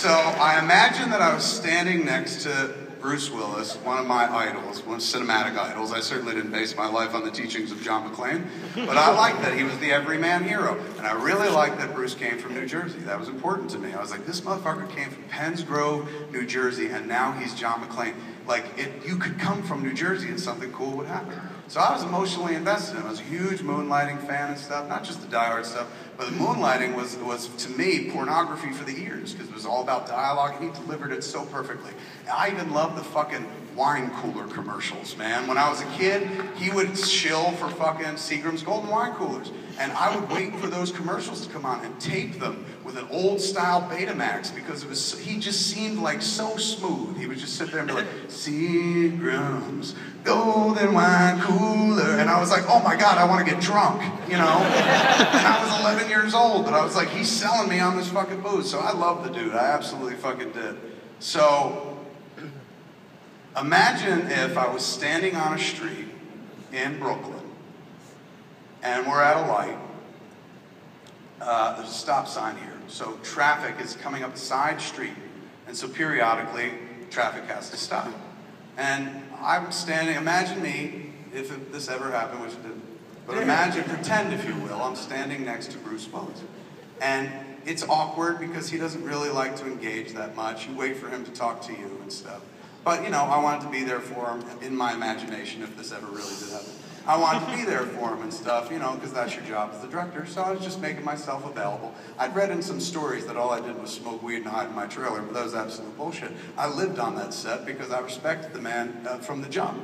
So I imagine that I was standing next to Bruce Willis, one of my idols, one of cinematic idols. I certainly didn't base my life on the teachings of John McClane, but I liked that he was the everyman hero. And I really liked that Bruce came from New Jersey. That was important to me. I was like, this motherfucker came from Penns Grove, New Jersey, and now he's John McClane. Like, you could come from New Jersey and something cool would happen. So I was emotionally invested in it. I was a huge Moonlighting fan and stuff, not just the Die Hard stuff, but the Moonlighting was to me, pornography for the ears, because it was all about dialogue, and he delivered it so perfectly. I even loved the fucking wine cooler commercials, man. When I was a kid, he would shill for fucking Seagram's Golden Wine Coolers, and I would wait for those commercials to come on and tape them with an old-style Betamax, because he just seemed like so smooth. He would just sit there and be like, Seagram's Golden Wine Cooler, and I was like, oh my God, I want to get drunk, you know? And I was 11 years old, but I was like, he's selling me on this fucking booze. So I love the dude, I absolutely fucking did. So, imagine if I was standing on a street in Brooklyn, and we're at a light. There's a stop sign here, so traffic is coming up a side street, and so periodically, traffic has to stop. And I'm standing, imagine me, if this ever happened, which it didn't, but imagine, pretend if you will, I'm standing next to Bruce Willis. And it's awkward because he doesn't really like to engage that much. You wait for him to talk to you and stuff. But, you know, I wanted to be there for him in my imagination if this ever really did happen. I wanted to be there for him and stuff, you know, because that's your job as the director. So I was just making myself available. I'd read in some stories that all I did was smoke weed and hide in my trailer, but that was absolute bullshit. I lived on that set because I respected the man from the jump.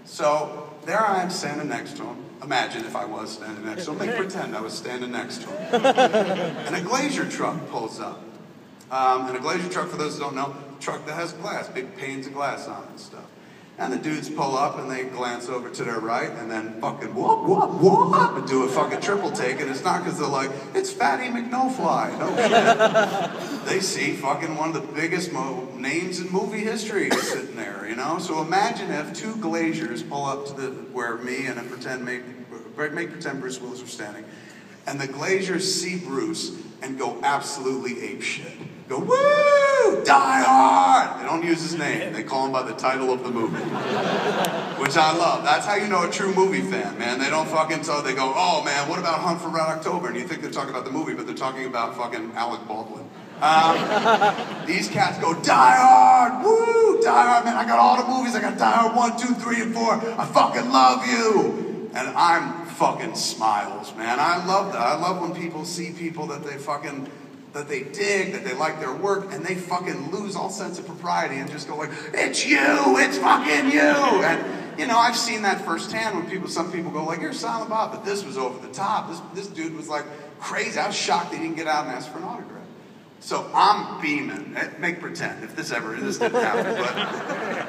So there I am standing next to him. Imagine if I was standing next to him. Make pretend I was standing next to him. And a Glacier truck pulls up. And a Glacier truck, for those who don't know, a truck that has glass, big panes of glass on it and stuff. And the dudes pull up and they glance over to their right and then fucking whoop, whoop, whoop, and do a fucking triple take. And it's not because they're like, it's Fatty McNoFly. No shit. They see fucking one of the biggest names in movie history sitting there, you know? So imagine if two Glaciers pull up to where me and make pretend Bruce Willis are standing. And the Glaciers see Bruce and go absolutely apeshit. Go, woo, Die Hard! They don't use his name. They call him by the title of the movie. Which I love. That's how you know a true movie fan, man. They don't fucking tell, they go, oh man, what about Hunt for Red October? And you think they're talking about the movie, but they're talking about fucking Alec Baldwin. These cats go, Die Hard! Woo! Die Hard, man, I got all the movies. I got Die Hard 1, 2, 3, and 4. I fucking love you! And I'm fucking smiles, man. I love that. I love when people see people that they fucking, that they dig, that they like their work, and they fucking lose all sense of propriety and just go like, it's you, it's fucking you. And, you know, I've seen that firsthand when some people go like, you're Silent Bob, but this was over the top. This dude was like crazy. I was shocked he didn't get out and ask for an autograph. So I'm beaming. Make pretend if this didn't happen, but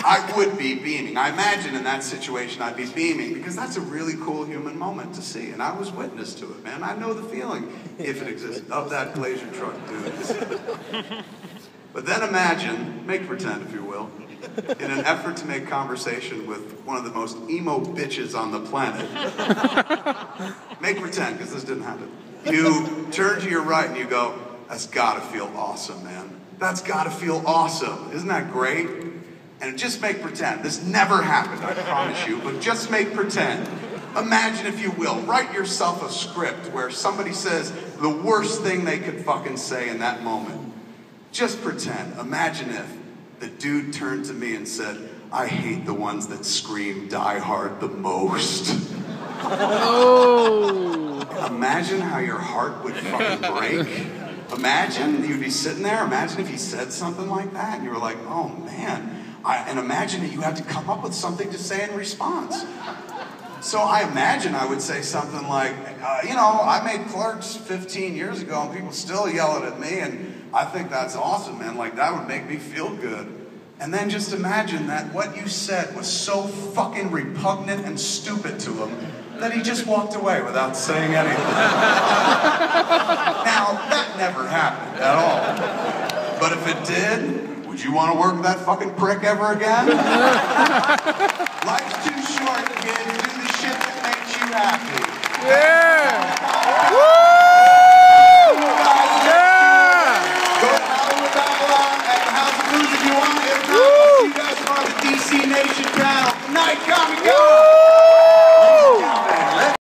I would be beaming. I imagine in that situation I'd be beaming because that's a really cool human moment to see. And I was witness to it, man. I know the feeling, if it exists, of that Glacier truck, dude. But then imagine, make pretend if you will, in an effort to make conversation with one of the most emo bitches on the planet. Make pretend, because this didn't happen. You turn to your right and you go, that's gotta feel awesome, man. That's gotta feel awesome. Isn't that great? And just make pretend. This never happened, I promise you, but just make pretend. Imagine, if you will, write yourself a script where somebody says the worst thing they could fucking say in that moment. Just pretend. Imagine if the dude turned to me and said, I hate the ones that scream Die Hard the most. Oh. Imagine how your heart would fucking break. Imagine you'd be sitting there. Imagine if he said something like that and you were like, oh man. And imagine that you had to come up with something to say in response. So I imagine I would say something like, you know, I made Clerks 15 years ago and people still yelling at me and I think that's awesome, man. Like, that would make me feel good. And then just imagine that what you said was so fucking repugnant and stupid to him that he just walked away without saying anything. Now, that never happened at all. But if it did, would you want to work with that fucking prick ever again? Life's too short, kid. Do the shit that makes you happy. Yeah! Woo! Yeah! Go to Hollywood. Tommy, go!